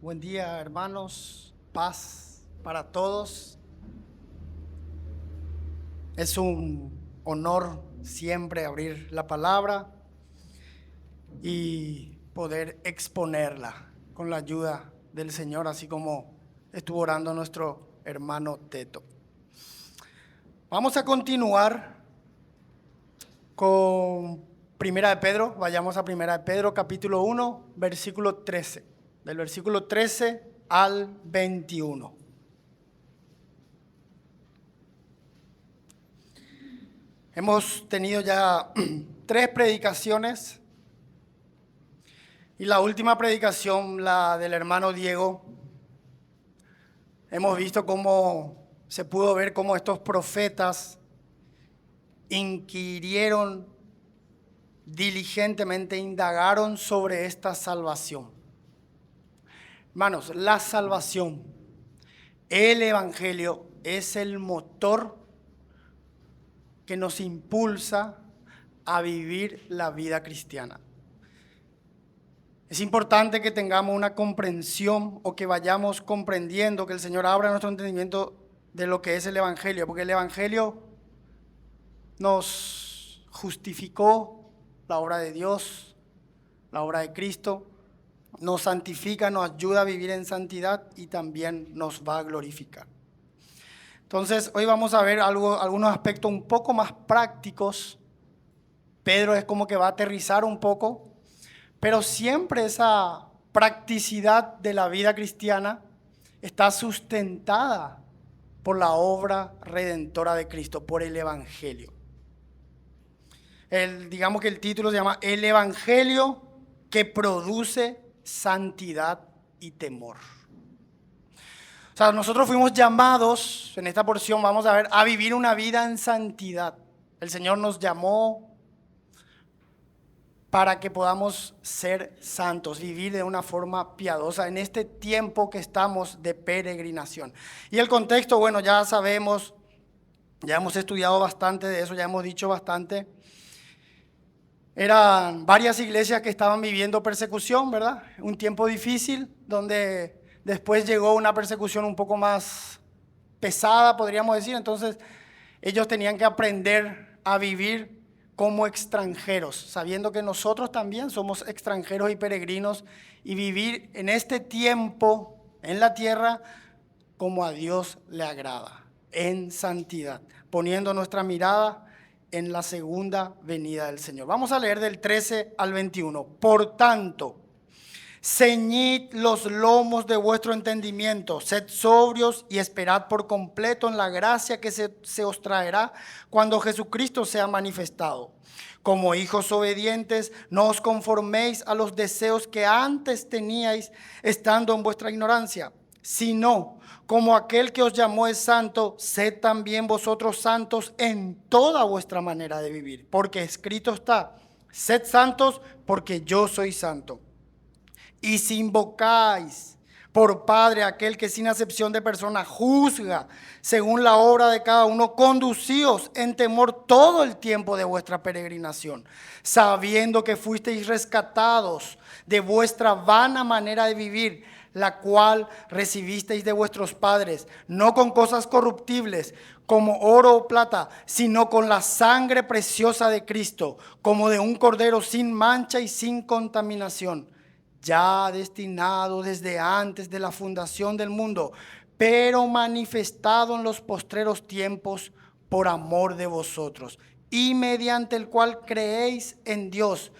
Buen día, hermanos. Paz para todos. Es un honor siempre abrir la palabra y poder exponerla con la ayuda del Señor, así como estuvo orando nuestro hermano Teto. Vamos a continuar con Primera de Pedro. Vayamos a Primera de Pedro, capítulo 1, versículo 13. Del versículo 13 al 21. Hemos tenido ya 3 predicaciones y la última predicación, la del hermano Diego, hemos visto cómo se pudo ver cómo estos profetas inquirieron diligentemente, indagaron sobre esta salvación. Hermanos, la salvación, el evangelio es el motor que nos impulsa a vivir la vida cristiana. Es importante que tengamos una comprensión o que vayamos comprendiendo, que el Señor abra nuestro entendimiento de lo que es el evangelio, porque el evangelio nos justificó la obra de Dios, la obra de Cristo, nos santifica, nos ayuda a vivir en santidad y también nos va a glorificar. Entonces, hoy vamos a ver algunos aspectos un poco más prácticos. Pedro es como que va a aterrizar un poco, pero siempre esa practicidad de la vida cristiana está sustentada por la obra redentora de Cristo, por el Evangelio. Digamos que el título se llama El Evangelio que produce santidad y temor. O sea, nosotros fuimos llamados, en esta porción vamos a ver, a vivir una vida en santidad. El Señor nos llamó para que podamos ser santos, vivir de una forma piadosa en este tiempo que estamos de peregrinación. Y el contexto, bueno, ya sabemos, ya hemos estudiado bastante de eso, ya hemos dicho bastante. Eran varias iglesias que estaban viviendo persecución, ¿verdad? Un tiempo difícil donde después llegó una persecución un poco más pesada, podríamos decir. Entonces, ellos tenían que aprender a vivir como extranjeros, sabiendo que nosotros también somos extranjeros y peregrinos, y vivir en este tiempo en la tierra como a Dios le agrada, en santidad, poniendo nuestra mirada en la segunda venida del Señor. Vamos a leer del 13 al 21. Por tanto, ceñid los lomos de vuestro entendimiento, sed sobrios y esperad por completo en la gracia que se os traerá cuando Jesucristo sea manifestado. Como hijos obedientes, no os conforméis a los deseos que antes teníais estando en vuestra ignorancia, sino como aquel que os llamó es santo, sed también vosotros santos en toda vuestra manera de vivir. Porque escrito está, sed santos porque yo soy santo. Y si invocáis por Padre aquel que sin acepción de persona juzga según la obra de cada uno, conducíos en temor todo el tiempo de vuestra peregrinación, sabiendo que fuisteis rescatados de vuestra vana manera de vivir, la cual recibisteis de vuestros padres, no con cosas corruptibles como oro o plata, sino con la sangre preciosa de Cristo, como de un cordero sin mancha y sin contaminación, ya destinado desde antes de la fundación del mundo, pero manifestado en los postreros tiempos por amor de vosotros, y mediante el cual creéis en Dios,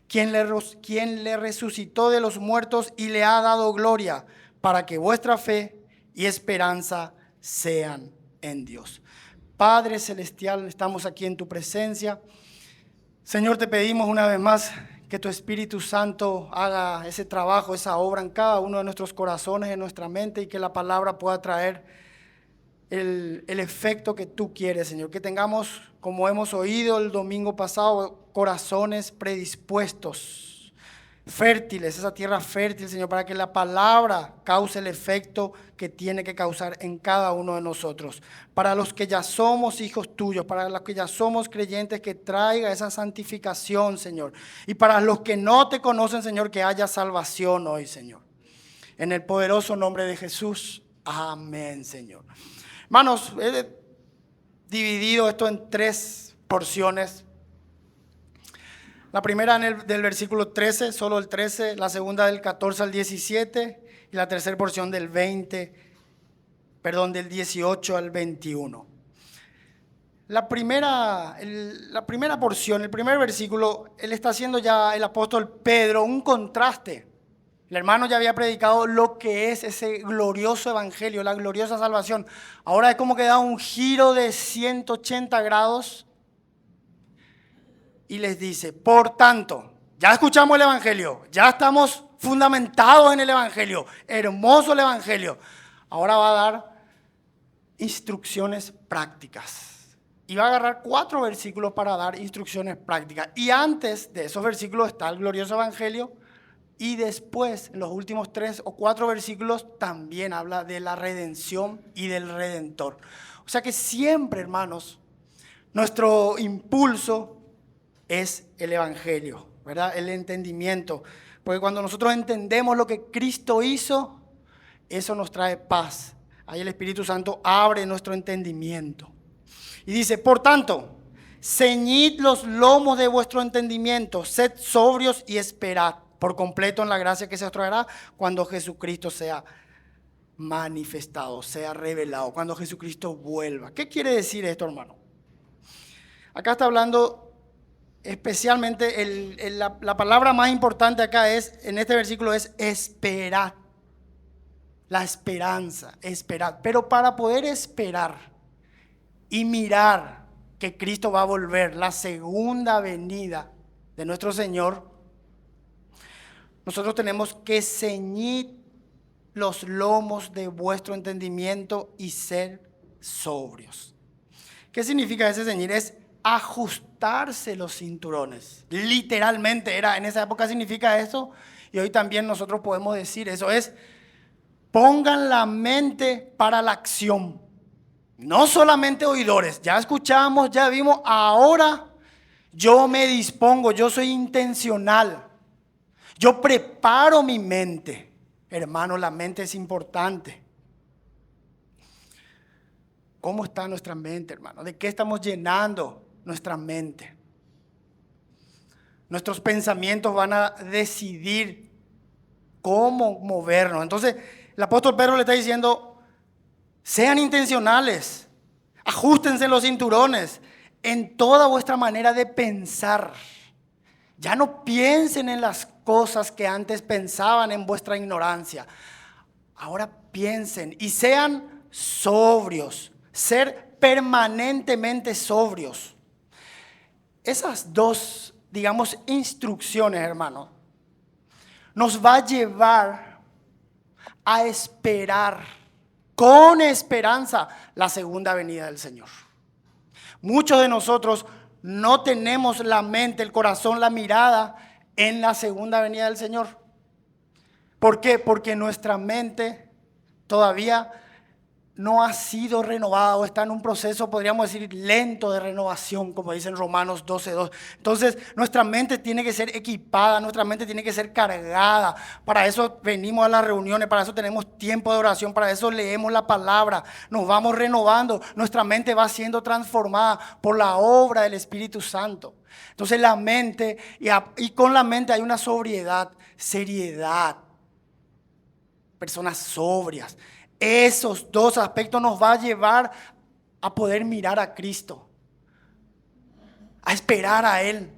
quien le resucitó de los muertos y le ha dado gloria, para que vuestra fe y esperanza sean en Dios. Padre celestial, estamos aquí en tu presencia. Señor, te pedimos una vez más que tu Espíritu Santo haga ese trabajo, esa obra en cada uno de nuestros corazones, en nuestra mente, y que la palabra pueda traer el efecto que tú quieres, Señor. Que tengamos, como hemos oído el domingo pasado, corazones predispuestos, fértiles, esa tierra fértil, Señor, para que la palabra cause el efecto que tiene que causar en cada uno de nosotros. Para los que ya somos hijos tuyos, para los que ya somos creyentes, que traiga esa santificación, Señor. Y para los que no te conocen, Señor, que haya salvación hoy, Señor. En el poderoso nombre de Jesús. Amén, Señor. Hermanos, he dividido esto en 3 porciones. La primera del versículo 13, solo el 13, la segunda del 14 al 17 y la tercera porción del 18 al 21. La primera porción, el primer versículo, él está haciendo ya el apóstol Pedro un contraste. El hermano ya había predicado lo que es ese glorioso evangelio, la gloriosa salvación. Ahora es como que da un giro de 180 grados y les dice, por tanto, ya escuchamos el evangelio, ya estamos fundamentados en el evangelio, hermoso el evangelio. Ahora va a dar instrucciones prácticas. Y va a agarrar 4 versículos para dar instrucciones prácticas. Y antes de esos versículos está el glorioso evangelio. Y después, en los últimos 3 o 4 versículos, también habla de la redención y del Redentor. O sea que siempre, hermanos, nuestro impulso es el evangelio, ¿verdad? El entendimiento. Porque cuando nosotros entendemos lo que Cristo hizo, eso nos trae paz. Ahí el Espíritu Santo abre nuestro entendimiento. Y dice, por tanto, ceñid los lomos de vuestro entendimiento, sed sobrios y esperad por completo en la gracia que se os traerá cuando Jesucristo sea manifestado, sea revelado, cuando Jesucristo vuelva. ¿Qué quiere decir esto, hermano? Acá está hablando especialmente, la palabra más importante acá en este versículo es esperad. La esperanza, esperad. Pero para poder esperar y mirar que Cristo va a volver, la segunda venida de nuestro Señor, nosotros tenemos que ceñir los lomos de vuestro entendimiento y ser sobrios. ¿Qué significa ese ceñir? Es ajustarse los cinturones. Literalmente en esa época significa eso, y hoy también nosotros podemos decir eso. Es pongan la mente para la acción. No solamente oidores, ya escuchamos, ya vimos, ahora yo me dispongo, yo soy intencional. Yo preparo mi mente. Hermano, la mente es importante. ¿Cómo está nuestra mente, hermano? ¿De qué estamos llenando nuestra mente? Nuestros pensamientos van a decidir cómo movernos. Entonces, el apóstol Pedro le está diciendo, sean intencionales, ajustense los cinturones en toda vuestra manera de pensar. Ya no piensen en las cosas que antes pensaban en vuestra ignorancia. Ahora piensen y sean sobrios, ser permanentemente sobrios. Esas 2, digamos, instrucciones, hermano, nos va a llevar a esperar con esperanza la segunda venida del Señor. Muchos de nosotros no tenemos la mente, el corazón, la mirada en la segunda venida del Señor. ¿Por qué? Porque nuestra mente todavía no ha sido renovada o está en un proceso, podríamos decir, lento de renovación, como dicen Romanos 12:2. Entonces, nuestra mente tiene que ser equipada, nuestra mente tiene que ser cargada. Para eso venimos a las reuniones, para eso tenemos tiempo de oración, para eso leemos la palabra, nos vamos renovando, nuestra mente va siendo transformada por la obra del Espíritu Santo. Entonces, la mente, y con la mente hay una sobriedad, seriedad, personas sobrias. Esos 2 aspectos nos va a llevar a poder mirar a Cristo, a esperar a Él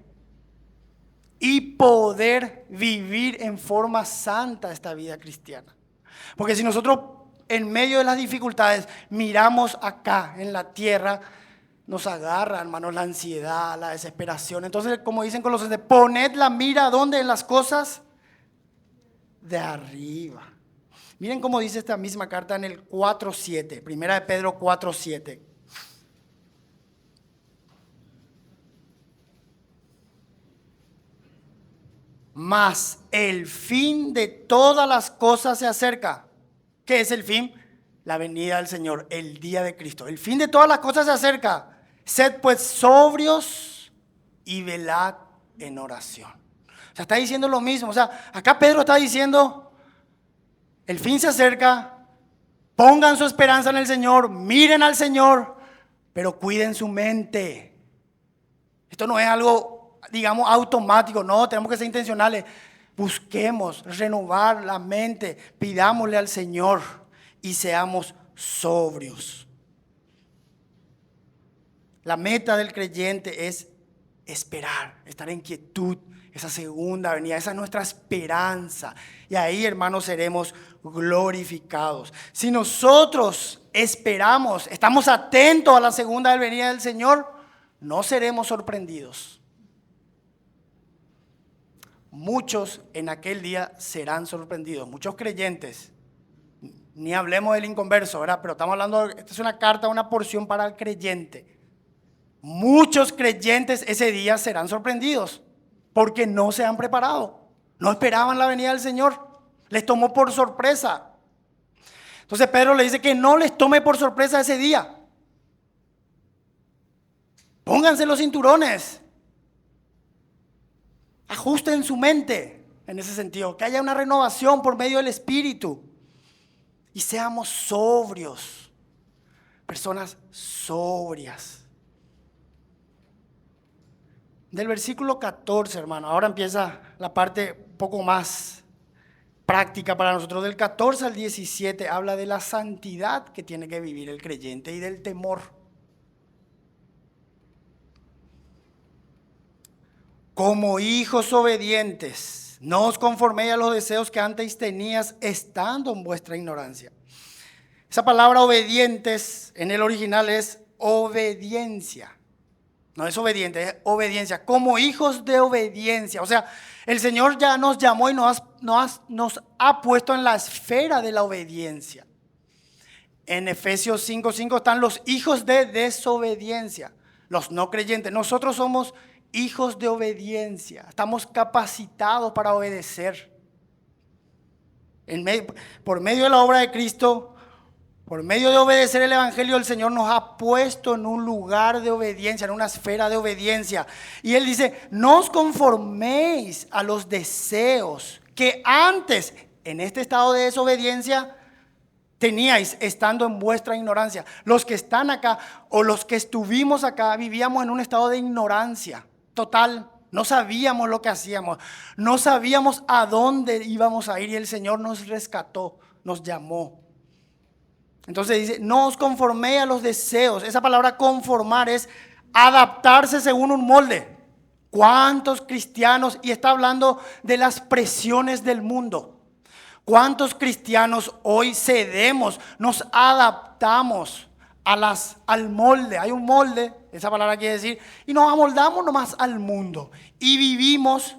y poder vivir en forma santa esta vida cristiana. Porque si nosotros en medio de las dificultades miramos acá en la tierra, nos agarra, hermanos, la ansiedad, la desesperación. Entonces, como dicen Colosenses, poned la mira ¿dónde? En las cosas de arriba. Miren cómo dice esta misma carta en el 4:7, primera de Pedro 4:7. Mas el fin de todas las cosas se acerca. ¿Qué es el fin? La venida del Señor, el día de Cristo. El fin de todas las cosas se acerca. Sed pues sobrios y velad en oración. O sea, está diciendo lo mismo. O sea, acá Pedro está diciendo, El fin se acerca, pongan su esperanza en el Señor, miren al Señor, pero cuiden su mente. Esto no es algo, digamos, automático, no, tenemos que ser intencionales. Busquemos renovar la mente, pidámosle al Señor y seamos sobrios. La meta del creyente es esperar, estar en quietud, esa segunda venida, esa es nuestra esperanza. Y ahí, hermanos, seremos glorificados. Si nosotros esperamos, estamos atentos a la segunda venida del Señor, no seremos sorprendidos. Muchos en aquel día serán sorprendidos, muchos creyentes. Ni hablemos del inconverso, ¿verdad? Pero estamos hablando, esta es una carta, una porción para el creyente. Muchos creyentes ese día serán sorprendidos porque no se han preparado, no esperaban la venida del Señor, les tomó por sorpresa. Entonces Pedro le dice que no les tome por sorpresa ese día. Pónganse los cinturones, ajusten su mente en ese sentido, que haya una renovación por medio del Espíritu y seamos sobrios, personas sobrias. Del versículo 14, hermano, ahora empieza la parte un poco más práctica para nosotros. Del 14 al 17 habla de la santidad que tiene que vivir el creyente y del temor. Como hijos obedientes, no os conforméis a los deseos que antes tenías estando en vuestra ignorancia. Esa palabra obedientes en el original es obediencia. No es obediente, es obediencia. Como hijos de obediencia. O sea, el Señor ya nos llamó y nos ha puesto en la esfera de la obediencia. En Efesios 5:5 están los hijos de desobediencia, los no creyentes. Nosotros somos hijos de obediencia. Estamos capacitados para obedecer. Por medio de la obra de Cristo, por medio de obedecer el Evangelio, el Señor nos ha puesto en un lugar de obediencia, en una esfera de obediencia. Y Él dice, no os conforméis a los deseos que antes, en este estado de desobediencia, teníais estando en vuestra ignorancia. Los que están acá o los que estuvimos acá vivíamos en un estado de ignorancia total. No sabíamos lo que hacíamos, no sabíamos a dónde íbamos a ir y el Señor nos rescató, nos llamó. Entonces dice, no os conforméis a los deseos. Esa palabra conformar es adaptarse según un molde. ¿Cuántos cristianos? Y está hablando de las presiones del mundo. ¿Cuántos cristianos hoy cedemos, nos adaptamos al molde? Hay un molde, esa palabra quiere decir, y nos amoldamos nomás al mundo. Y vivimos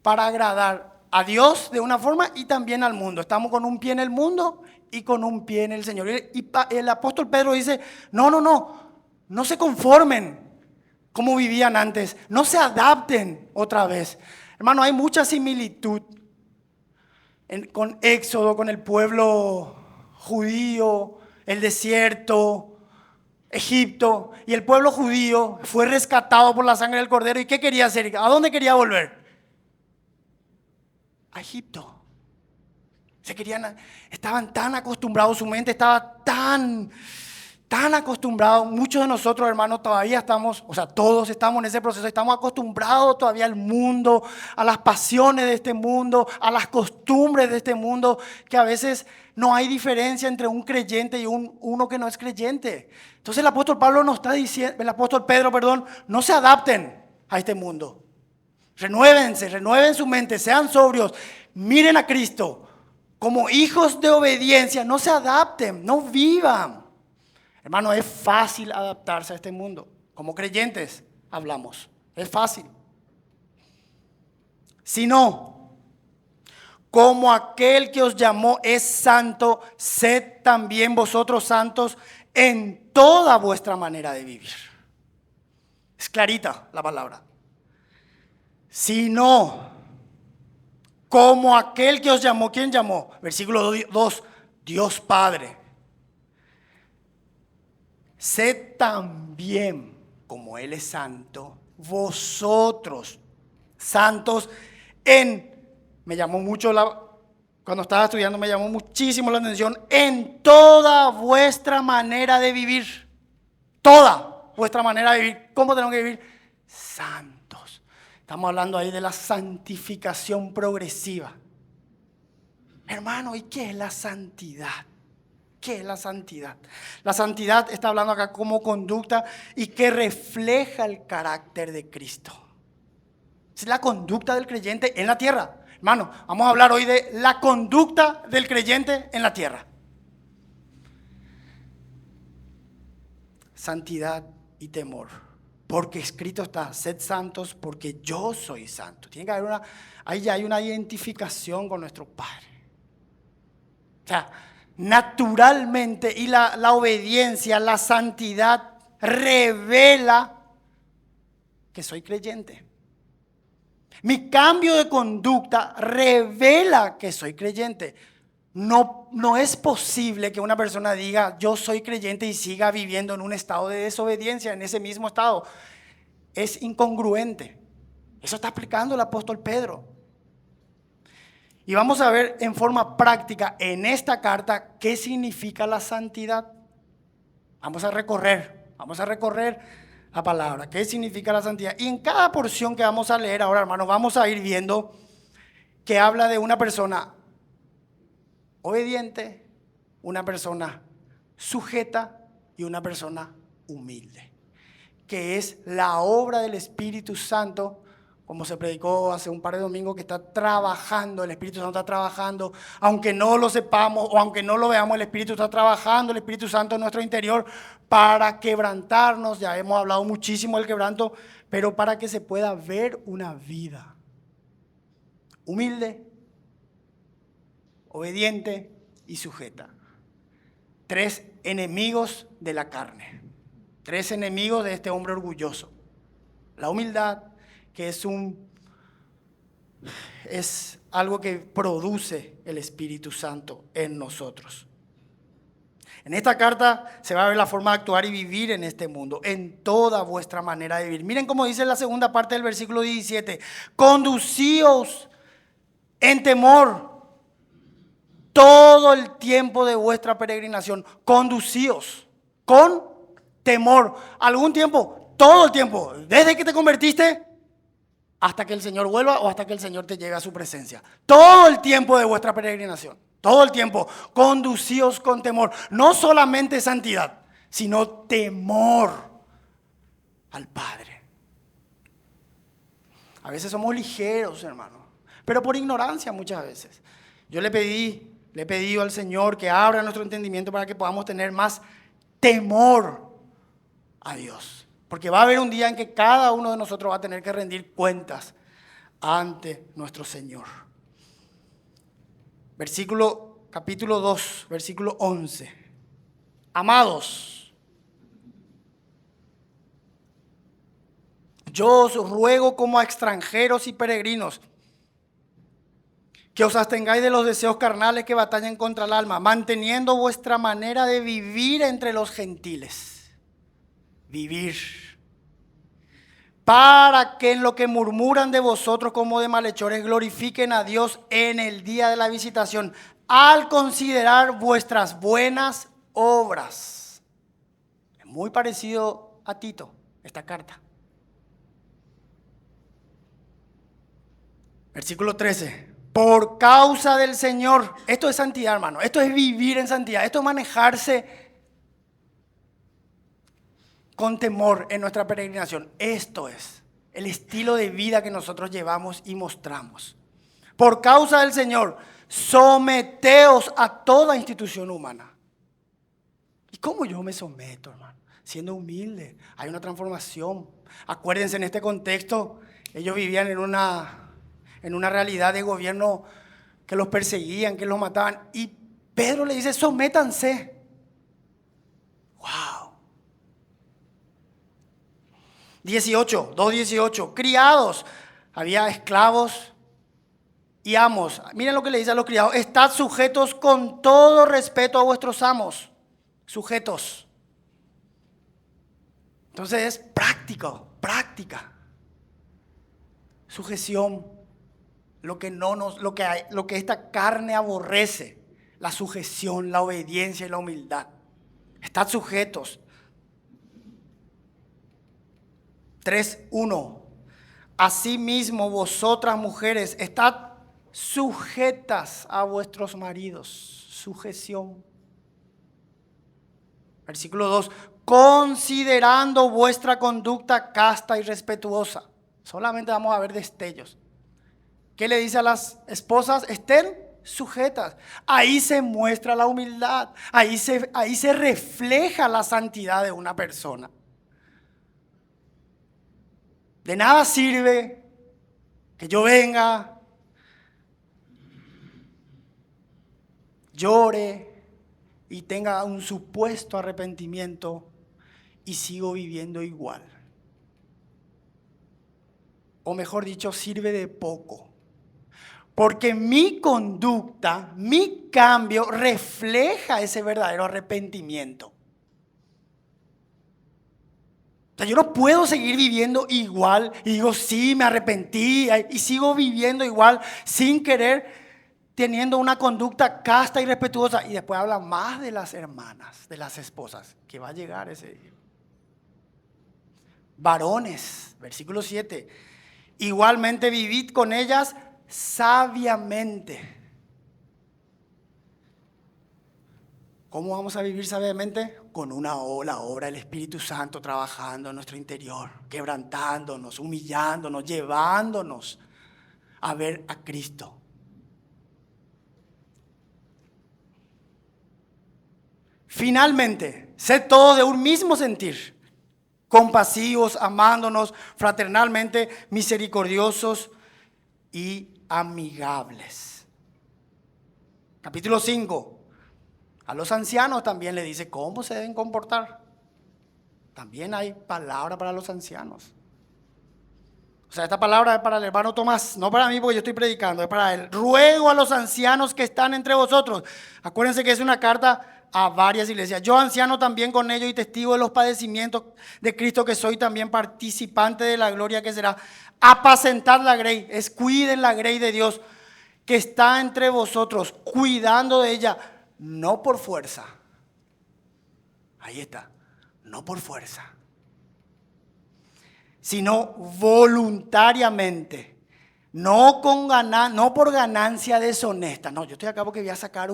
para agradar a Dios de una forma y también al mundo. Estamos con un pie en el mundo y con un pie en el Señor. Y el apóstol Pedro dice, no se conformen como vivían antes, no se adapten otra vez. Hermano, hay mucha similitud con Éxodo, con el pueblo judío, el desierto, Egipto. Y el pueblo judío fue rescatado por la sangre del Cordero. ¿Y qué quería hacer? ¿A dónde quería volver? A Egipto. Estaban tan acostumbrados, su mente estaba tan acostumbrado. Muchos de nosotros, hermanos, todavía estamos, o sea, todos estamos en ese proceso, estamos acostumbrados todavía al mundo, a las pasiones de este mundo, a las costumbres de este mundo, que a veces no hay diferencia entre un creyente y uno que no es creyente. Entonces el apóstol Pedro, no se adapten a este mundo. Renueven su mente, sean sobrios, miren a Cristo. Como hijos de obediencia, no se adapten, no vivan. Hermano, es fácil adaptarse a este mundo. Como creyentes hablamos, es fácil. Si no, como aquel que os llamó es santo, sed también vosotros santos en toda vuestra manera de vivir. Es clarita la palabra. Si no, como aquel que os llamó, ¿quién llamó? Versículo 2, Dios Padre. Sed también, como Él es santo, vosotros santos me llamó mucho cuando estaba estudiando me llamó muchísimo la atención, en toda vuestra manera de vivir. Toda vuestra manera de vivir. ¿Cómo tenemos que vivir? Santos. Estamos hablando ahí de la santificación progresiva. Hermano, ¿y qué es la santidad? ¿Qué es la santidad? La santidad está hablando acá como conducta y que refleja el carácter de Cristo. Es la conducta del creyente en la tierra. Hermano, vamos a hablar hoy de la conducta del creyente en la tierra. Santidad y temor. Porque escrito está, sed santos porque yo soy santo. Tiene que haber ahí ya hay una identificación con nuestro Padre. O sea, naturalmente y la obediencia, la santidad revela que soy creyente. Mi cambio de conducta revela que soy creyente. No es posible que una persona diga yo soy creyente y siga viviendo en un estado de desobediencia, en ese mismo estado. Es incongruente. Eso está explicando el apóstol Pedro. Y vamos a ver en forma práctica en esta carta qué significa la santidad. Vamos a recorrer la palabra, qué significa la santidad. Y en cada porción que vamos a leer ahora, hermanos, vamos a ir viendo que habla de una persona obediente, una persona sujeta y una persona humilde, que es la obra del Espíritu Santo, como se predicó hace un par de domingos, que está trabajando, el Espíritu Santo está trabajando, aunque no lo sepamos o aunque no lo veamos, el Espíritu está trabajando, el Espíritu Santo en nuestro interior para quebrantarnos. Ya hemos hablado muchísimo del quebranto, pero para que se pueda ver una vida humilde, obediente y sujeta. 3 enemigos de la carne, 3 enemigos de este hombre orgulloso. La humildad, que es algo que produce el Espíritu Santo en nosotros. En esta carta se va a ver la forma de actuar y vivir en este mundo, en toda vuestra manera de vivir. Miren cómo dice la segunda parte del versículo 17. Conducíos en temor todo el tiempo de vuestra peregrinación. Conducíos con temor. ¿Algún tiempo? Todo el tiempo. Desde que te convertiste hasta que el Señor vuelva o hasta que el Señor te llegue a su presencia. Todo el tiempo de vuestra peregrinación. Todo el tiempo. Conducíos con temor. No solamente santidad, sino temor al Padre. A veces somos ligeros, hermano, pero por ignorancia muchas veces. Yo le he pedido al Señor que abra nuestro entendimiento para que podamos tener más temor a Dios. Porque va a haber un día en que cada uno de nosotros va a tener que rendir cuentas ante nuestro Señor. Capítulo 2, versículo 11. Amados, yo os ruego como a extranjeros y peregrinos que os abstengáis de los deseos carnales que batallan contra el alma, manteniendo vuestra manera de vivir entre los gentiles. Vivir. Para que en lo que murmuran de vosotros como de malhechores glorifiquen a Dios en el día de la visitación, al considerar vuestras buenas obras. Es muy parecido a Tito, esta carta. Versículo 13. Por causa del Señor. Esto es santidad, hermano. Esto es vivir en santidad. Esto es manejarse con temor en nuestra peregrinación. Esto es el estilo de vida que nosotros llevamos y mostramos. Por causa del Señor, someteos a toda institución humana. ¿Y cómo yo me someto, hermano? Siendo humilde. Hay una transformación. Acuérdense, en este contexto, ellos vivían en una realidad de gobierno que los perseguían, que los mataban. Y Pedro le dice, sométanse. ¡Wow! 2:18. Criados. Había esclavos y amos. Miren lo que le dice a los criados. Estad sujetos con todo respeto a vuestros amos. Sujetos. Entonces es práctica. Sujeción. lo que esta carne aborrece, la sujeción, la obediencia y la humildad. Estad sujetos. 3:1. Asimismo, vosotras mujeres, estad sujetas a vuestros maridos. Sujeción. Versículo 2. Considerando vuestra conducta casta y respetuosa. Solamente vamos a ver destellos. ¿Qué le dice a las esposas? Estén sujetas. Ahí se muestra la humildad. Ahí se refleja la santidad de una persona. De nada sirve que yo venga, llore y tenga un supuesto arrepentimiento y sigo viviendo igual. O mejor dicho, sirve de poco. Porque mi conducta, mi cambio refleja ese verdadero arrepentimiento. O sea, yo no puedo seguir viviendo igual y digo, sí, me arrepentí y sigo viviendo igual sin querer, teniendo una conducta casta y respetuosa. Y después habla más de las hermanas, de las esposas, que va a llegar ese día. Varones, versículo 7. Igualmente vivid con ellas sabiamente. ¿Cómo vamos a vivir sabiamente? Con la obra del Espíritu Santo trabajando en nuestro interior, quebrantándonos, humillándonos, llevándonos a ver a Cristo. Finalmente, sed todos de un mismo sentir, compasivos, amándonos fraternalmente, misericordiosos y amigables. Capítulo 5. A los ancianos también le dice cómo se deben comportar. También hay palabra para los ancianos. O sea, esta palabra es para el hermano Tomás, no para mí porque yo estoy predicando, es para él. Ruego a los ancianos que están entre vosotros. Acuérdense que es una carta a varias iglesias. Yo, anciano, también con ellos y testigo de los padecimientos de Cristo, que soy también participante de la gloria que será. Apacentad la grey, cuiden la grey de Dios que está entre vosotros, cuidando de ella. No por fuerza. Ahí está. No por fuerza. Sino voluntariamente. No por ganancia deshonesta. No, yo estoy acá porque voy a sacar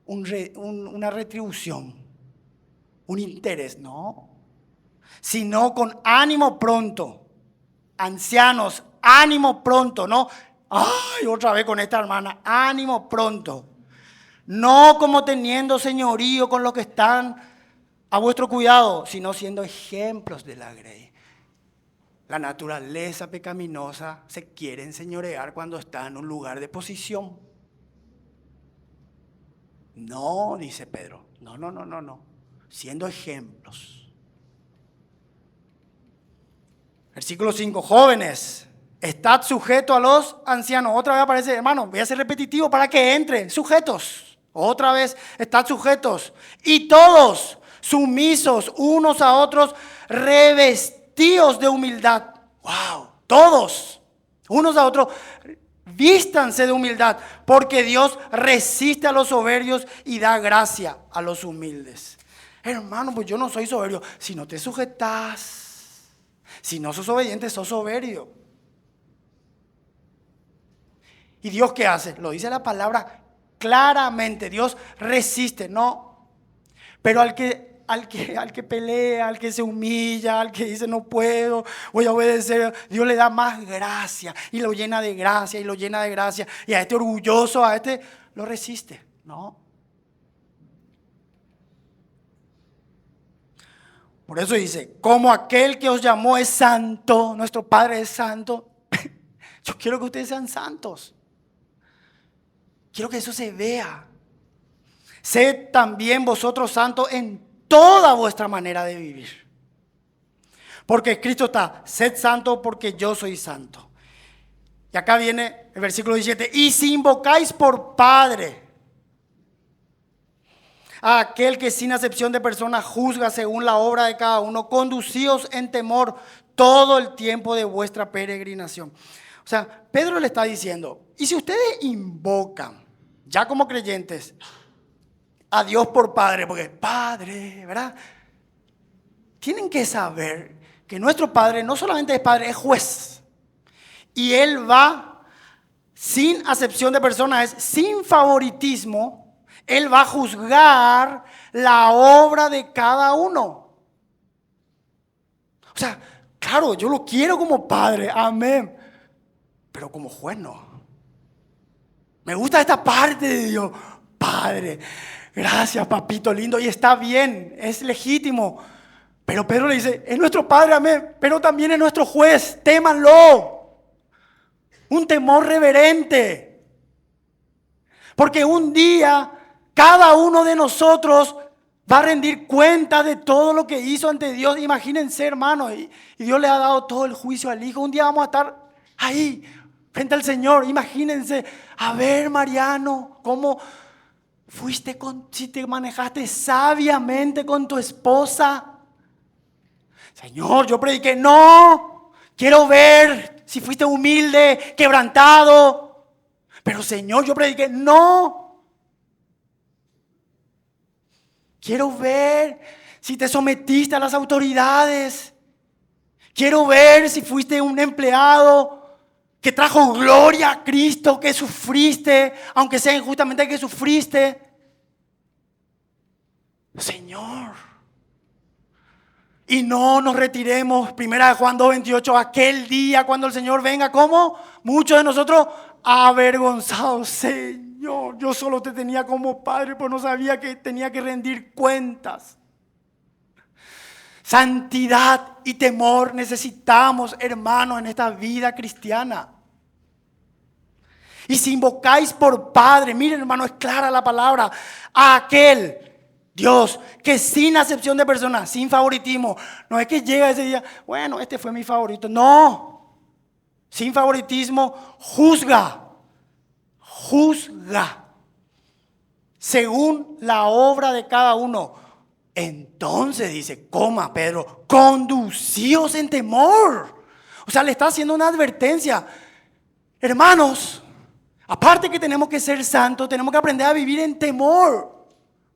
una retribución. Un interés. No. Sino con ánimo pronto. Ancianos, ánimo pronto. No. Ay, otra vez con esta hermana. Ánimo pronto. No como teniendo señorío con los que están a vuestro cuidado, sino siendo ejemplos de la grey. La naturaleza pecaminosa se quiere enseñorear cuando está en un lugar de posición. No, dice Pedro. No. Siendo ejemplos. Versículo 5. Jóvenes, estad sujetos a los ancianos. Otra vez aparece, hermano, voy a ser repetitivo para que entre. Sujetos. Otra vez, estad sujetos. Y todos sumisos unos a otros, revestidos de humildad. ¡Wow! Todos, unos a otros, vístanse de humildad, porque Dios resiste a los soberbios y da gracia a los humildes. Hermano, pues yo no soy soberbio. Si no te sujetas, si no sos obediente, sos soberbio. ¿Y Dios qué hace? Lo dice la palabra claramente. Dios resiste, no. Pero al que pelea, al que se humilla, al que dice no puedo, voy a obedecer, Dios le da más gracia y lo llena de gracia y lo llena de gracia. Y a este orgulloso, a este lo resiste, no. Por eso dice, como aquel que os llamó es santo, nuestro Padre es santo, yo quiero que ustedes sean santos. Quiero que eso se vea. Sed también vosotros santos en toda vuestra manera de vivir. Porque Cristo está, sed santo porque yo soy santo. Y acá viene el versículo 17. Y si invocáis por Padre a aquel que sin acepción de personas juzga según la obra de cada uno, conducíos en temor todo el tiempo de vuestra peregrinación. O sea, Pedro le está diciendo, y si ustedes invocan, ya como creyentes, a Dios por Padre, porque Padre, ¿verdad? Tienen que saber que nuestro Padre no solamente es Padre, es juez. Y Él va sin acepción de personas, sin favoritismo. Él va a juzgar la obra de cada uno. O sea, claro, yo lo quiero como Padre, amén. Pero como juez no. Me gusta esta parte de Dios. Padre, gracias papito lindo. Y está bien, es legítimo. Pero Pedro le dice, es nuestro Padre, amén. Pero también es nuestro juez, témanlo. Un temor reverente. Porque un día cada uno de nosotros va a rendir cuenta de todo lo que hizo ante Dios. Imagínense, hermanos, y Dios le ha dado todo el juicio al Hijo. Un día vamos a estar ahí, frente al Señor. Imagínense, a ver, Mariano, cómo si te manejaste sabiamente con tu esposa. Señor, yo prediqué, no, quiero ver si fuiste humilde, quebrantado. Pero Señor, yo prediqué, no. Quiero ver si te sometiste a las autoridades. Quiero ver si fuiste un empleado que trajo gloria a Cristo, que sufriste, aunque sea injustamente que sufriste. Señor. Y no nos retiremos, 1 Juan 2:28, aquel día cuando el Señor venga, ¿cómo? Muchos de nosotros avergonzados. Señor, yo solo te tenía como Padre, pero no sabía que tenía que rendir cuentas. Santidad y temor necesitamos, hermanos, en esta vida cristiana. Y si invocáis por Padre, miren, hermano, es clara la palabra, a aquel Dios que sin acepción de personas, sin favoritismo, no es que llega ese día, bueno, este fue mi favorito. No, sin favoritismo, juzga según la obra de cada uno. Entonces dice, coma Pedro, conducíos en temor. O sea, le está haciendo una advertencia. Hermanos, aparte que tenemos que ser santos, tenemos que aprender a vivir en temor.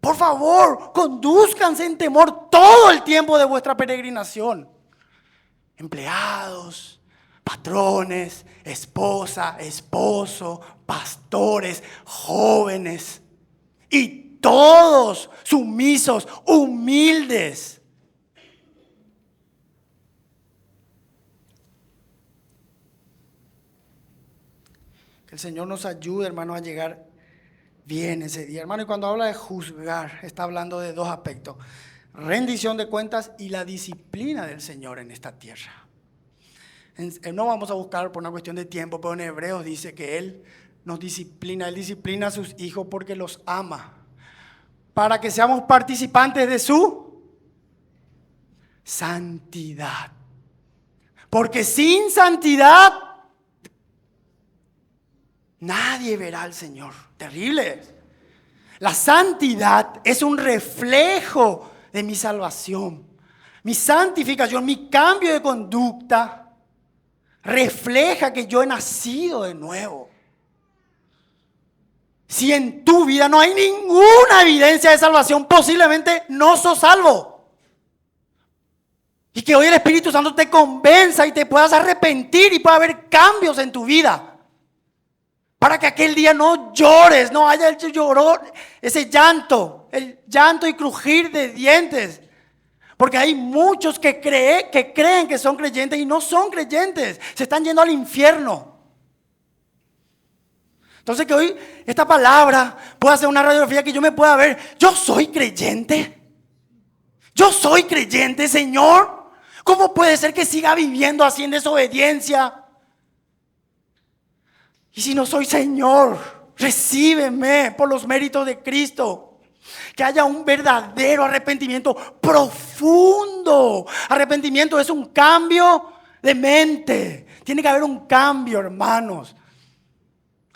Por favor, condúzcanse en temor todo el tiempo de vuestra peregrinación. Empleados, patrones, esposa, esposo, pastores, jóvenes y todos sumisos, humildes. Que el Señor nos ayude, hermanos, a llegar bien ese día, hermano. Y cuando habla de juzgar, está hablando de dos aspectos: rendición de cuentas y la disciplina del Señor en esta tierra. No vamos a buscar por una cuestión de tiempo, pero en Hebreos dice que Él nos disciplina. Él disciplina a sus hijos porque los ama, para que seamos participantes de su santidad. Porque sin santidad nadie verá al Señor. Terrible. La santidad es un reflejo de mi salvación. Mi santificación, mi cambio de conducta refleja que yo he nacido de nuevo. Si en tu vida no hay ninguna evidencia de salvación, posiblemente no sos salvo. Y que hoy el Espíritu Santo te convenza y te puedas arrepentir y pueda haber cambios en tu vida. Para que aquel día no llores, no haya ese llanto, el llanto y crujir de dientes. Porque hay muchos que creen que son creyentes y no son creyentes. Se están yendo al infierno. Entonces que hoy esta palabra pueda ser una radiografía que yo me pueda ver. Yo soy creyente. Yo soy creyente, Señor. ¿Cómo puede ser que siga viviendo así en desobediencia? Y si no soy Señor, recíbeme por los méritos de Cristo. Que haya un verdadero arrepentimiento profundo. Arrepentimiento es un cambio de mente. Tiene que haber un cambio, hermanos.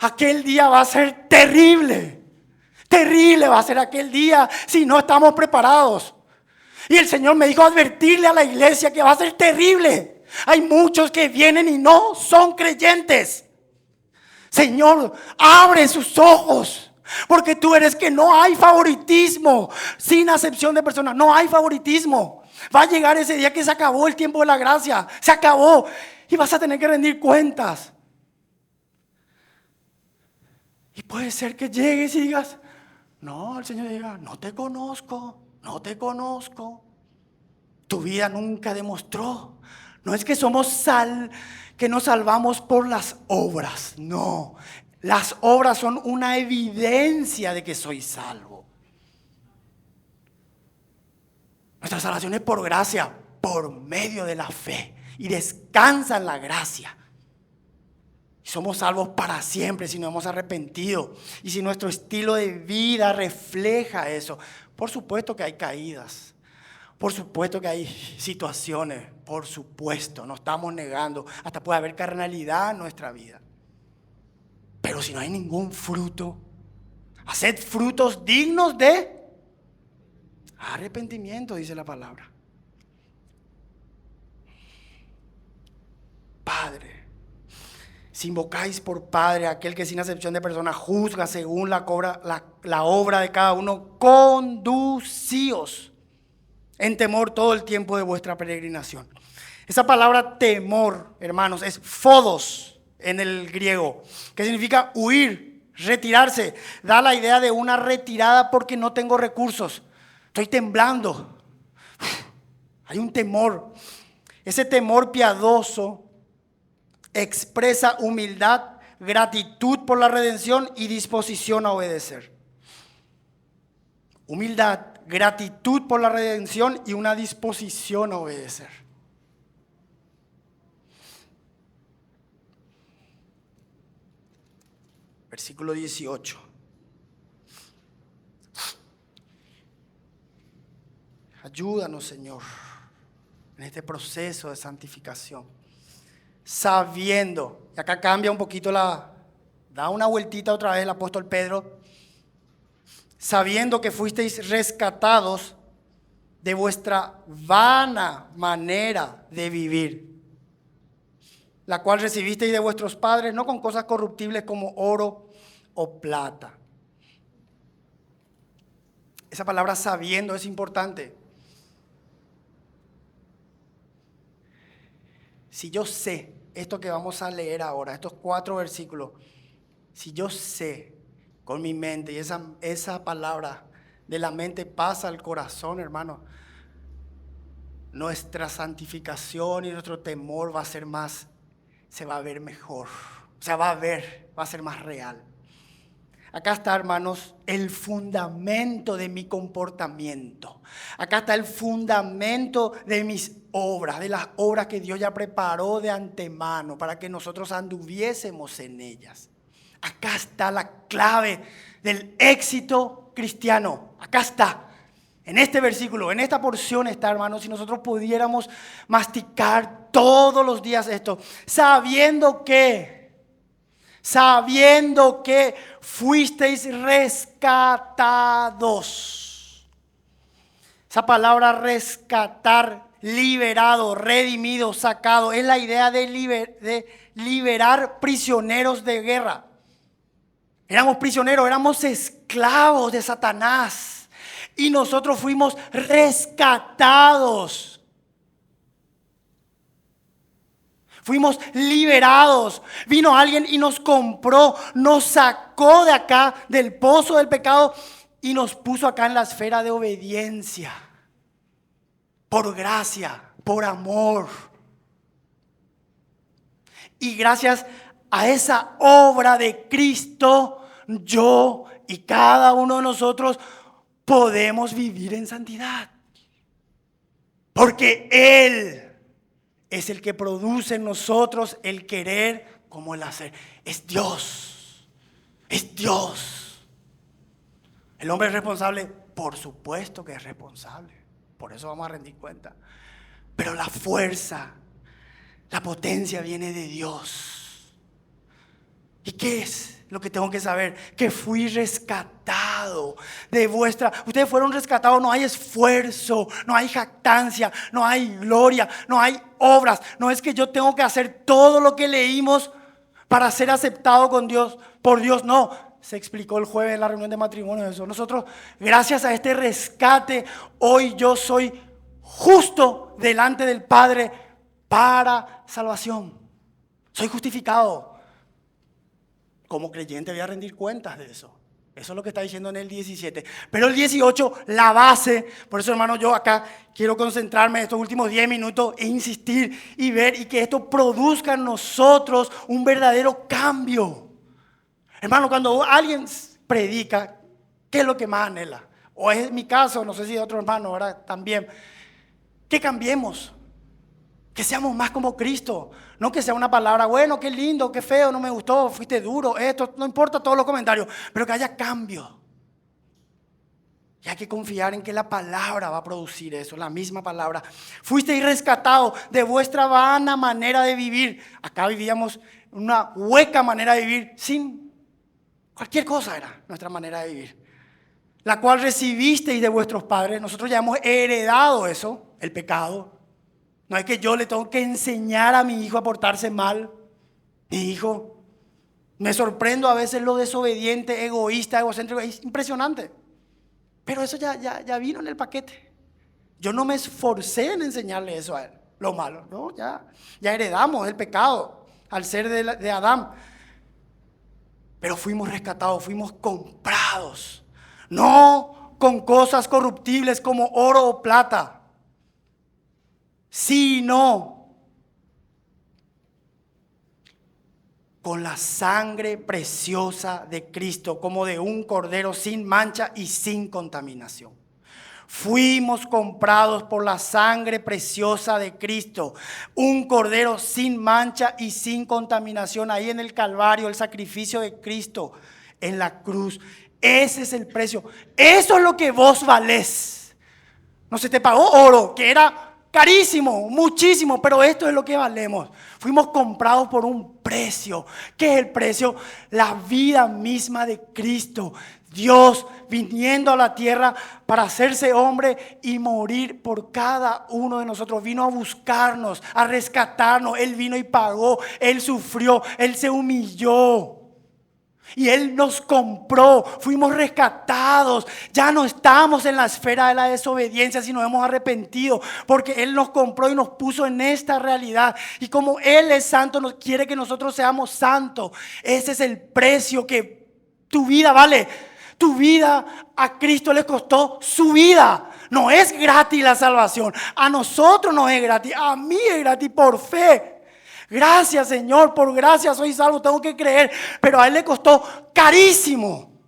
Aquel día va a ser terrible. Terrible va a ser aquel día si no estamos preparados. Y el Señor me dijo advertirle a la iglesia que va a ser terrible. Hay muchos que vienen y no son creyentes. Señor, abre sus ojos, porque tú eres que no hay favoritismo, sin acepción de personas, no hay favoritismo. Va a llegar ese día que se acabó el tiempo de la gracia, se acabó y vas a tener que rendir cuentas. Y puede ser que llegues y digas, no, el Señor diga, no te conozco, no te conozco. Tu vida nunca demostró. No es que que nos salvamos por las obras, no. Las obras son una evidencia de que soy salvo. Nuestra salvación es por gracia, por medio de la fe, y descansa en la gracia. Somos salvos para siempre si nos hemos arrepentido y si nuestro estilo de vida refleja eso. Por supuesto que hay caídas, por supuesto que hay situaciones, por supuesto, no estamos negando, hasta puede haber carnalidad en nuestra vida. Pero si no hay ningún fruto, haced frutos dignos de arrepentimiento, dice la palabra. Padre. Si invocáis por Padre a aquel que sin acepción de persona juzga según la obra de cada uno, conducíos en temor todo el tiempo de vuestra peregrinación. Esa palabra temor, hermanos, es phodos en el griego, que significa huir, retirarse. Da la idea de una retirada porque no tengo recursos. Estoy temblando. Hay un temor. Ese temor piadoso expresa humildad, gratitud por la redención y disposición a obedecer. Humildad, gratitud por la redención y una disposición a obedecer. Versículo 18. Ayúdanos, Señor, en este proceso de santificación. Sabiendo, y acá cambia un poquito da una vueltita otra vez el apóstol Pedro, sabiendo que fuisteis rescatados de vuestra vana manera de vivir, la cual recibisteis de vuestros padres, no con cosas corruptibles como oro o plata. Esa palabra sabiendo es importante. Si yo sé esto que vamos a leer ahora, estos 4 versículos, si yo sé con mi mente y esa palabra de la mente pasa al corazón, hermano, nuestra santificación y nuestro temor va a ser se va a ver mejor, va a ser más real. Acá está, hermanos, el fundamento de mi comportamiento. Acá está el fundamento de mis obras, de las obras que Dios ya preparó de antemano para que nosotros anduviésemos en ellas. Acá está la clave del éxito cristiano. Acá está. En este versículo, en esta porción está, hermanos, si nosotros pudiéramos masticar todos los días esto, sabiendo que fuisteis rescatados. Esa palabra rescatar, liberado, redimido, sacado, es la idea de liberar prisioneros de guerra. Éramos prisioneros, éramos esclavos de Satanás y nosotros fuimos rescatados. Fuimos liberados. Vino alguien y nos compró, nos sacó de acá, del pozo del pecado y nos puso acá en la esfera de obediencia. Por gracia, por amor. Y gracias a esa obra de Cristo, yo y cada uno de nosotros podemos vivir en santidad. Porque Él es el que produce en nosotros el querer como el hacer. Es Dios. Es Dios. ¿El hombre es responsable? Por supuesto que es responsable. Por eso vamos a rendir cuenta. Pero la fuerza, la potencia viene de Dios. ¿Y qué es lo que tengo que saber? Que fui rescatado de vuestra... Ustedes fueron rescatados, no hay esfuerzo, no hay jactancia, no hay gloria, no hay obras. No es que yo tengo que hacer todo lo que leímos para ser aceptado con Dios, por Dios, no. Se explicó el jueves en la reunión de matrimonio eso. Nosotros, gracias a este rescate, hoy yo soy justo delante del Padre para salvación. Soy justificado. Como creyente voy a rendir cuentas de eso. Eso es lo que está diciendo en el 17. Pero el 18, la base. Por eso, hermano, yo acá quiero concentrarme en estos últimos 10 minutos e insistir y ver y que esto produzca en nosotros un verdadero cambio. Hermano, cuando alguien predica, ¿qué es lo que más anhela? O es mi caso, no sé si de otro hermano, ¿verdad? También. Que cambiemos. Que seamos más como Cristo. No que sea una palabra, bueno, qué lindo, qué feo, no me gustó, fuiste duro, esto, no importa todos los comentarios, pero que haya cambio. Y hay que confiar en que la palabra va a producir eso, la misma palabra. Fuisteis rescatados de vuestra vana manera de vivir. Acá vivíamos una hueca manera de vivir, sin cualquier cosa era nuestra manera de vivir. La cual recibisteis de vuestros padres. Nosotros ya hemos heredado eso, el pecado. No es que yo le tengo que enseñar a mi hijo a portarse mal. Mi hijo, me sorprendo a veces lo desobediente, egoísta, egocéntrico. Es impresionante. Pero eso ya vino en el paquete. Yo no me esforcé en enseñarle eso a él, lo malo. No, ya heredamos el pecado al ser de Adán. Pero fuimos rescatados, fuimos comprados. No con cosas corruptibles como oro o plata, sino con la sangre preciosa de Cristo, como de un cordero sin mancha y sin contaminación. Fuimos comprados por la sangre preciosa de Cristo, un cordero sin mancha y sin contaminación, ahí en el Calvario, el sacrificio de Cristo en la cruz. Ese es el precio. Eso es lo que vos valés. No se te pagó oro, que era carísimo, muchísimo, pero esto es lo que valemos. Fuimos comprados por un precio. ¿Qué es el precio? La vida misma de Cristo. Dios viniendo a la tierra para hacerse hombre y morir por cada uno de nosotros. Vino a buscarnos, a rescatarnos. Él vino y pagó. Él sufrió, Él se humilló. Y Él nos compró, fuimos rescatados. Ya no estamos en la esfera de la desobediencia, sino hemos arrepentido, porque Él nos compró y nos puso en esta realidad. Y como Él es santo, nos quiere que nosotros seamos santos. Ese es el precio que tu vida vale. Tu vida a Cristo le costó su vida. No es gratis la salvación. A nosotros no es gratis, a mí es gratis por fe. Gracias, Señor, por gracia soy salvo, tengo que creer. Pero a Él le costó carísimo.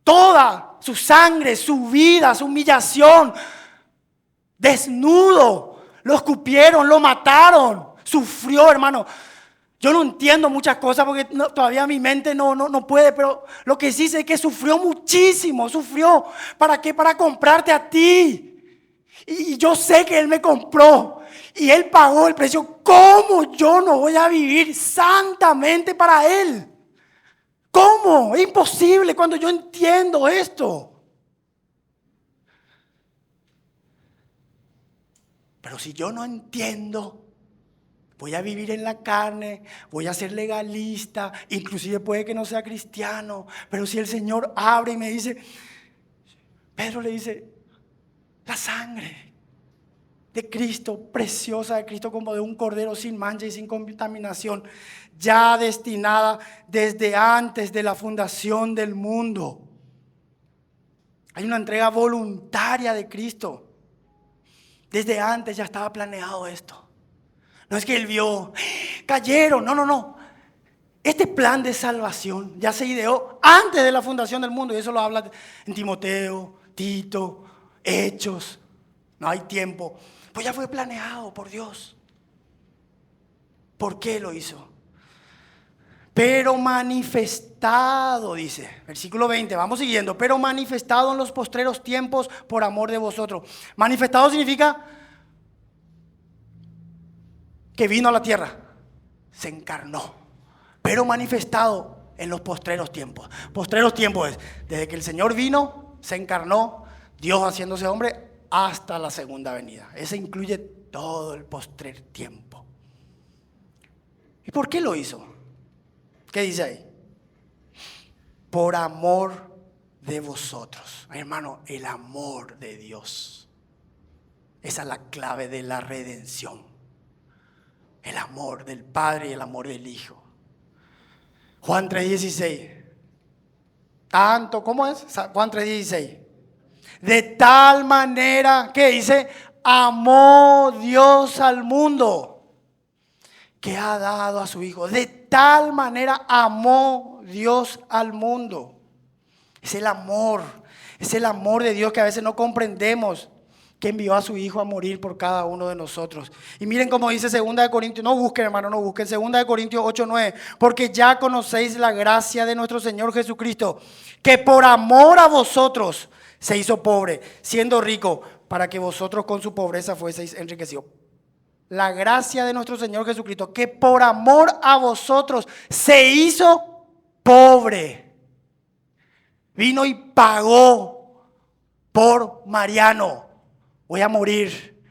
Toda su sangre, su vida, su humillación. Desnudo, lo escupieron, lo mataron. Sufrió, hermano. Yo no entiendo muchas cosas porque todavía mi mente no puede. Pero lo que sí sé es que sufrió muchísimo. Sufrió. ¿Para qué? Para comprarte a ti. Y yo sé que Él me compró. Y Él pagó el precio. ¿Cómo yo no voy a vivir santamente para Él? ¿Cómo? Es imposible cuando yo entiendo esto. Pero si yo no entiendo, voy a vivir en la carne, voy a ser legalista, inclusive puede que no sea cristiano. Pero si el Señor abre y me dice, Pedro le dice, la sangre de Cristo, preciosa de Cristo, como de un cordero sin mancha y sin contaminación, ya destinada desde antes de la fundación del mundo. Hay una entrega voluntaria de Cristo. Desde antes ya estaba planeado esto. No es que Él vio, cayeron, no. Este plan de salvación ya se ideó antes de la fundación del mundo, y eso lo habla en Timoteo, Tito, Hechos. No hay tiempo. Pues ya fue planeado por Dios. ¿Por qué lo hizo? Pero manifestado, dice, versículo 20, vamos siguiendo. Pero manifestado en los postreros tiempos por amor de vosotros. Manifestado significa que vino a la tierra, se encarnó, pero manifestado en los postreros tiempos. Postreros tiempos es desde que el Señor vino, se encarnó, Dios haciéndose hombre, hasta la segunda venida. Ese incluye todo el postrer tiempo. ¿Y por qué lo hizo? ¿Qué dice ahí? Por amor de vosotros. Hermano, el amor de Dios. Esa es la clave de la redención. El amor del Padre y el amor del Hijo. Juan 3:16. Tanto, ¿cómo es? Juan 3:16. De tal manera, ¿qué dice? Amó Dios al mundo, que ha dado a su Hijo. De tal manera amó Dios al mundo. Es el amor de Dios que a veces no comprendemos, que envió a su Hijo a morir por cada uno de nosotros. Y miren cómo dice 2 Corintios, no busquen hermano, no busquen, 2 Corintios 8:9, porque ya conocéis la gracia de nuestro Señor Jesucristo, que por amor a vosotros se hizo pobre, siendo rico, para que vosotros con su pobreza fueseis enriquecidos. La gracia de nuestro Señor Jesucristo, que por amor a vosotros se hizo pobre. Vino y pagó por Mariano. Voy a morir.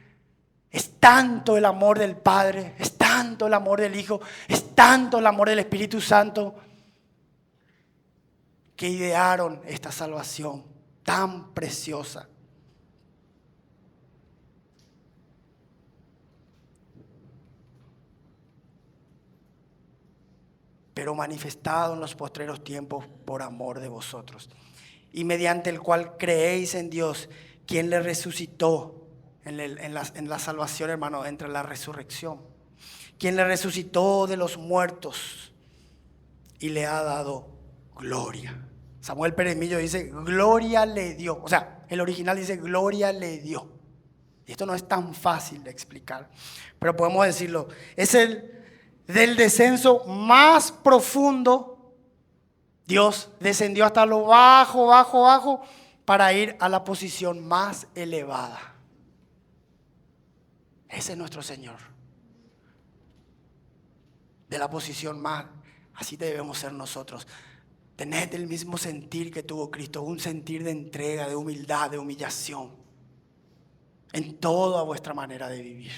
Es tanto el amor del Padre, es tanto el amor del Hijo, es tanto el amor del Espíritu Santo, que idearon esta salvación tan preciosa. Pero manifestado en los postreros tiempos por amor de vosotros, y mediante el cual creéis en Dios, quien le resucitó en la salvación, hermano, entre la resurrección, quien le resucitó de los muertos y le ha dado gloria. Samuel Pérez Millo dice, gloria le dio. O sea, el original dice, gloria le dio. Y esto no es tan fácil de explicar, pero podemos decirlo. Es el del descenso más profundo. Dios descendió hasta lo bajo, bajo, bajo, para ir a la posición más elevada. Ese es nuestro Señor. De la posición más, así debemos ser nosotros. Tened el mismo sentir que tuvo Cristo, un sentir de entrega, de humildad, de humillación, en toda vuestra manera de vivir.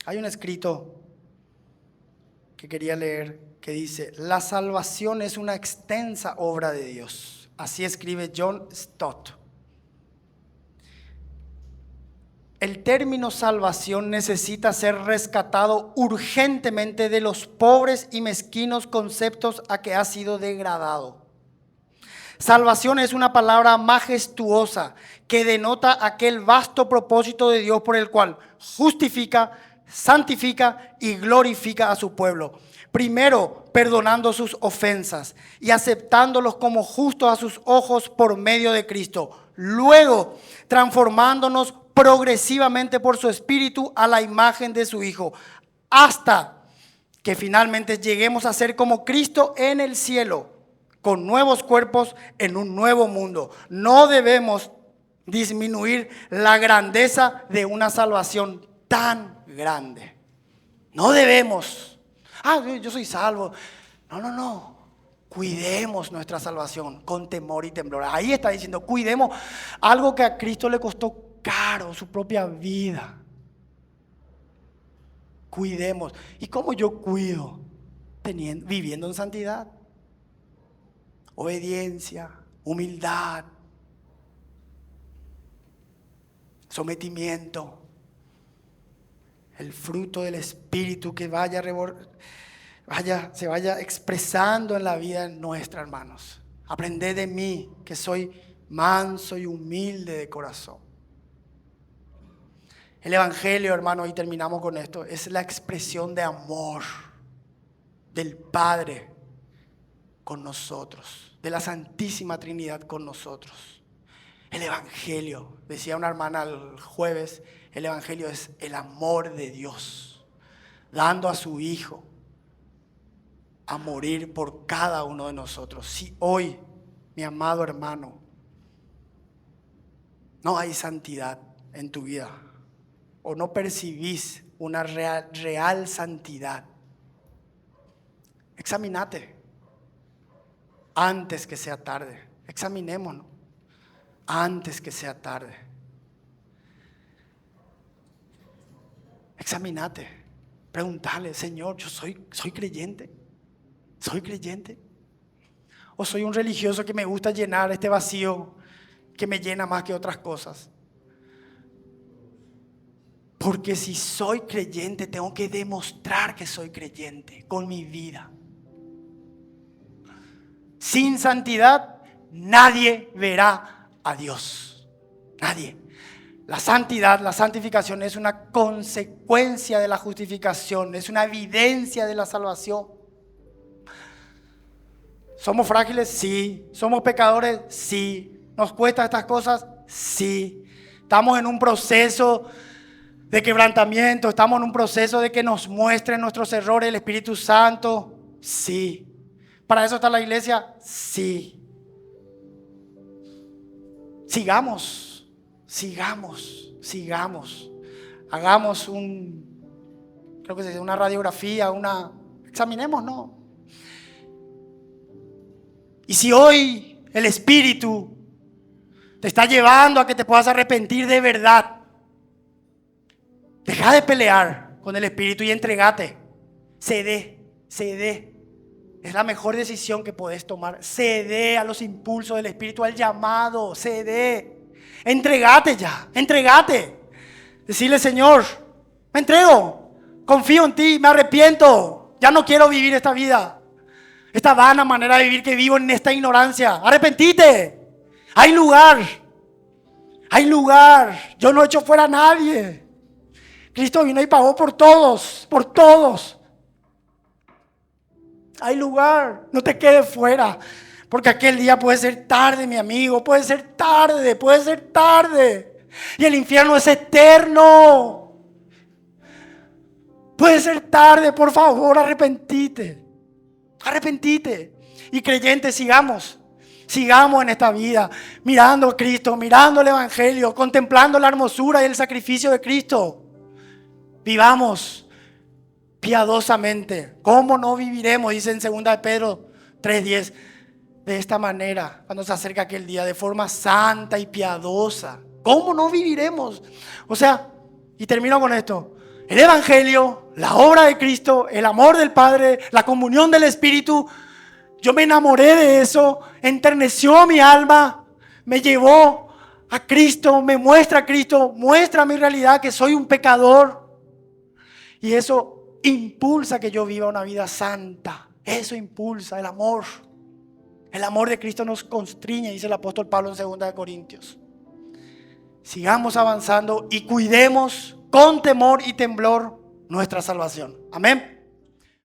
Hay un escrito que quería leer que dice, la salvación es una extensa obra de Dios. Así escribe John Stott. El término salvación necesita ser rescatado urgentemente de los pobres y mezquinos conceptos a que ha sido degradado. Salvación es una palabra majestuosa que denota aquel vasto propósito de Dios por el cual justifica, santifica y glorifica a su pueblo. Primero, perdonando sus ofensas y aceptándolos como justos a sus ojos por medio de Cristo. Luego, transformándonos progresivamente por su Espíritu a la imagen de su Hijo, hasta que finalmente lleguemos a ser como Cristo en el cielo, con nuevos cuerpos en un nuevo mundo. No debemos disminuir la grandeza de una salvación tan grande. No debemos. Yo soy salvo. No. Cuidemos nuestra salvación con temor y temblor. Ahí está diciendo, cuidemos algo que a Cristo le costó caro, su propia vida. Cuidemos. ¿Y cómo yo cuido? Viviendo en santidad, obediencia, humildad, sometimiento. El fruto del Espíritu que se vaya expresando en la vida nuestra, hermanos. Aprended de mí, que soy manso y humilde de corazón. El Evangelio, hermanos, y terminamos con esto, es la expresión de amor del Padre con nosotros, de la Santísima Trinidad con nosotros. El Evangelio, decía una hermana el jueves, el Evangelio es el amor de Dios, dando a su Hijo a morir por cada uno de nosotros. Si hoy, mi amado hermano, no hay santidad en tu vida, o no percibís una real santidad, examínate antes que sea tarde. Examinémonos antes que sea tarde. Examínate, preguntale: Señor, yo soy creyente. ¿Soy creyente? ¿O soy un religioso que me gusta llenar este vacío que me llena más que otras cosas? Porque si soy creyente, tengo que demostrar que soy creyente con mi vida. Sin santidad, nadie verá a Dios. Nadie. La santidad, la santificación es una consecuencia de la justificación, es una evidencia de la salvación. ¿Somos frágiles? Sí. ¿Somos pecadores? Sí. ¿Nos cuesta estas cosas? Sí. Estamos en un proceso de quebrantamiento, estamos en un proceso de que nos muestren nuestros errores el Espíritu Santo. Sí. ¿Para eso está la iglesia? Sí. Sigamos. Hagamos creo que se dice una radiografía, examinemos, ¿no? Y si hoy el Espíritu te está llevando a que te puedas arrepentir de verdad, deja de pelear con el Espíritu y entregate. Cede. Es la mejor decisión que podés tomar. Cede a los impulsos del Espíritu, al llamado. Cede. Entregate ya. Decirle: Señor, me entrego. Confío en ti, me arrepiento. Ya no quiero vivir esta vida. Esta vana manera de vivir que vivo en esta ignorancia. Arrepentite. Hay lugar. Yo no echo fuera a nadie. Cristo vino y pagó por todos. Hay lugar. No te quedes fuera. Porque aquel día puede ser tarde, mi amigo. Puede ser tarde. Y el infierno es eterno. Puede ser tarde. Por favor, arrepentite. Y creyentes, sigamos en esta vida, mirando a Cristo, mirando el Evangelio, contemplando la hermosura y el sacrificio de Cristo. Vivamos piadosamente. ¿Cómo no viviremos? Dice en 2 de Pedro 3:10. De esta manera, cuando se acerca aquel día, de forma santa y piadosa. ¿Cómo no viviremos? O sea, y termino con esto: el Evangelio, la obra de Cristo, el amor del Padre, la comunión del Espíritu. Yo me enamoré de eso, enterneció mi alma, me llevó a Cristo, me muestra a Cristo, muestra mi realidad, que soy un pecador. Y eso impulsa que yo viva una vida santa. Eso impulsa el amor. El amor de Cristo nos constriñe, dice el apóstol Pablo en 2 de Corintios. Sigamos avanzando y cuidemos con temor y temblor nuestra salvación. Amén.